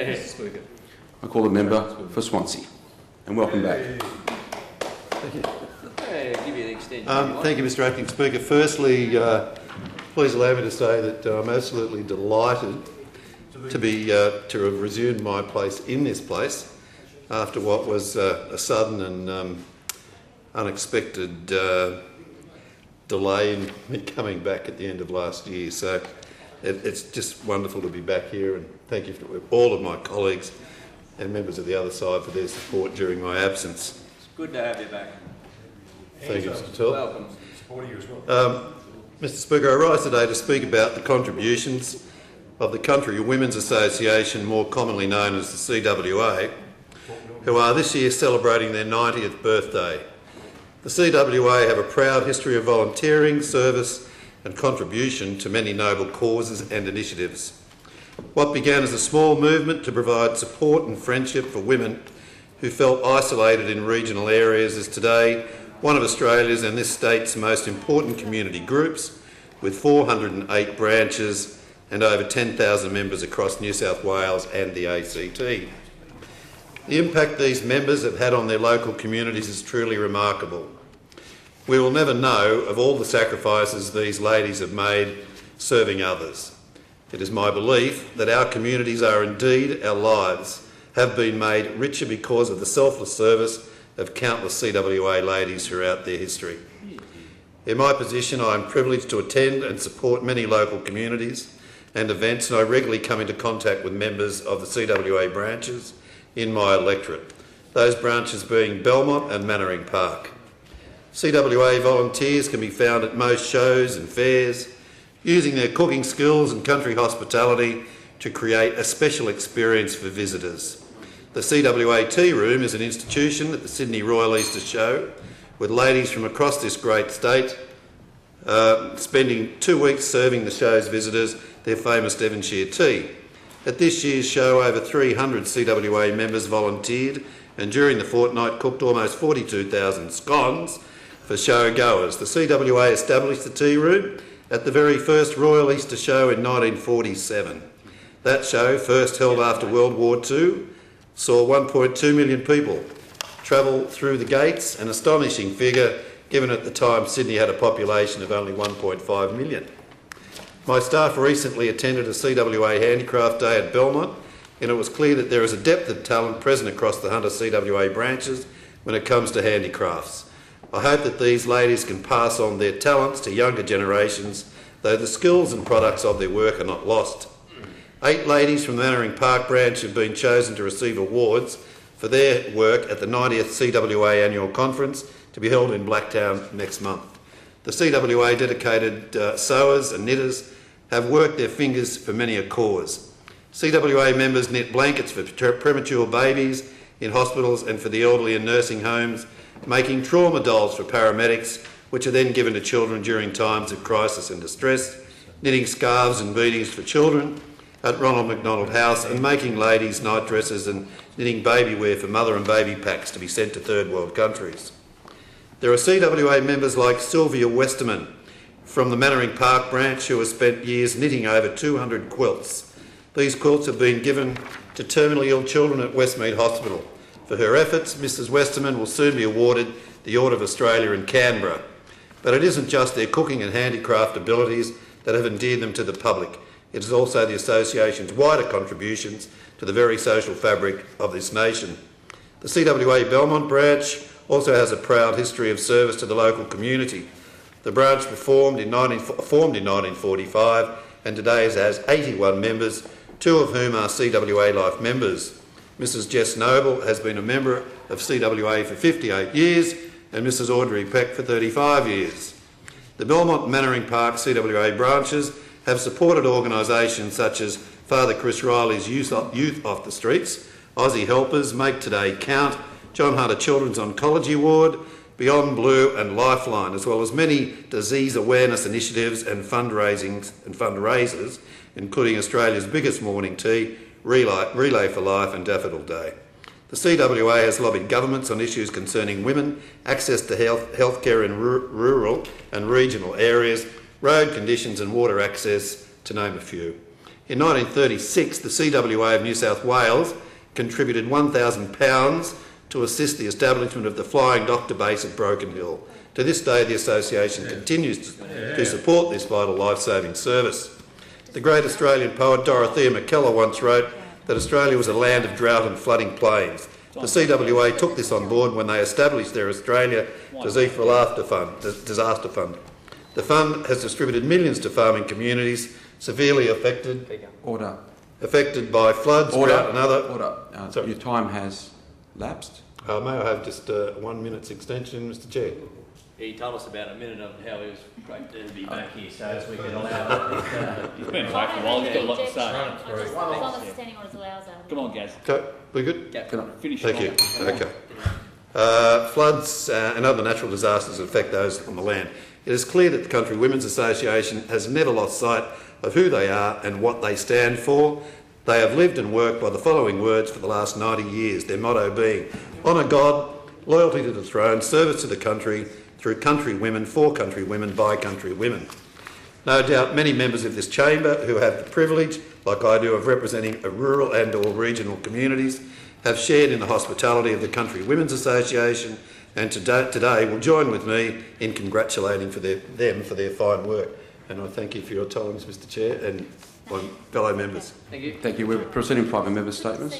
Mr. Speaker. I call the member for Swansea. And welcome back. Thank you. Give you the extension. Thank you, Mr. Acting Speaker. Firstly, please allow me to say that I'm absolutely delighted to have resumed my place in this place after what was a sudden and unexpected delay in me coming back at the end of last year. So it's just wonderful to be back here, and thank you to all of my colleagues and members of the other side for their support during my absence. It's good to have you back. Thank you, Mr. Tell. Welcome. Supporting you as well. Mr. Speaker, I rise today to speak about the contributions of the Country Women's Association, more commonly known as the CWA, who are this year celebrating their 90th birthday. The CWA have a proud history of volunteering, service and contribution to many noble causes and initiatives. What began as a small movement to provide support and friendship for women who felt isolated in regional areas is today one of Australia's and this state's most important community groups, with 408 branches and over 10,000 members across New South Wales and the ACT. The impact these members have had on their local communities is truly remarkable. We will never know of all the sacrifices these ladies have made serving others. It is my belief that our communities are indeed our lives, have been made richer because of the selfless service of countless CWA ladies throughout their history. In my position, I am privileged to attend and support many local communities and events, and I regularly come into contact with members of the CWA branches in my electorate, those branches being Belmont and Mannering Park. CWA volunteers can be found at most shows and fairs, using their cooking skills and country hospitality to create a special experience for visitors. The CWA Tea Room is an institution at the Sydney Royal Easter Show, with ladies from across this great state spending 2 weeks serving the show's visitors their famous Devonshire tea. At this year's show, over 300 CWA members volunteered and during the fortnight cooked almost 42,000 scones for show goers. The CWA established the Tea Room at the very first Royal Easter Show in 1947. That show, first held after World War II, saw 1.2 million people travel through the gates, an astonishing figure given at the time Sydney had a population of only 1.5 million. My staff recently attended a CWA Handicraft Day at Belmont, and it was clear that there is a depth of talent present across the Hunter CWA branches when it comes to handicrafts. I hope that these ladies can pass on their talents to younger generations, though the skills and products of their work are not lost. 8 ladies from the Mannering Park branch have been chosen to receive awards for their work at the 90th CWA Annual Conference to be held in Blacktown next month. The CWA dedicated sewers and knitters have worked their fingers for many a cause. CWA members knit blankets for premature babies in hospitals and for the elderly in nursing homes, making trauma dolls for paramedics, which are then given to children during times of crisis and distress, knitting scarves and beanies for children at Ronald McDonald House, and making ladies' night dresses and knitting baby wear for mother and baby packs to be sent to third world countries. There are CWA members like Sylvia Westerman from the Mannering Park branch who has spent years knitting over 200 quilts. These quilts have been given to terminally ill children at Westmead Hospital. For her efforts, Mrs Westerman will soon be awarded the Order of Australia in Canberra. But it isn't just their cooking and handicraft abilities that have endeared them to the public. It is also the association's wider contributions to the very social fabric of this nation. The CWA Belmont branch also has a proud history of service to the local community. The branch formed in 1945 and today has 81 members, 2 of whom are CWA Life members. Mrs Jess Noble has been a member of CWA for 58 years and Mrs Audrey Peck for 35 years. The Belmont and Mannering Park CWA branches have supported organisations such as Father Chris Riley's Youth Off the Streets, Aussie Helpers, Make Today Count, John Hunter Children's Oncology Ward, Beyond Blue and Lifeline, as well as many disease awareness initiatives and fundraisers, including Australia's biggest morning tea, Relay for Life and Daffodil Day. The CWA has lobbied governments on issues concerning women, access to healthcare in rural and regional areas, road conditions and water access, to name a few. In 1936, the CWA of New South Wales contributed £1,000 to assist the establishment of the Flying Doctor Base at Broken Hill. To this day, the association continues to support this vital life-saving service. The great Australian poet Dorothea McKellar once wrote that Australia was a land of drought and flooding plains. The CWA took this on board when they established their Australia Disaster Fund. The fund has distributed millions to farming communities severely affected by floods, drought and other... Your time has lapsed. May I have just 1 minute's extension, Mr Chair? He told us about a minute of how he was great to be back here, so as we can allow He's been away for a while, he's got a lot to say. As long as standing orders allows that. Come on, Gaz. Okay, we good? Finish Thank you. Okay. Floods and other natural disasters affect those on the land. It is clear that the Country Women's Association has never lost sight of who they are and what they stand for. They have lived and worked by the following words for the last 90 years, their motto being honour God, loyalty to the throne, service to the country, through country women, for country women, by country women. No doubt many members of this chamber who have the privilege, like I do, of representing a rural and or regional communities have shared in the hospitality of the Country Women's Association and today will join with me in congratulating them for their fine work. And I thank you for your tolerance, Mr Chair, and my fellow members. Thank you. Thank you. We're proceeding private member statements.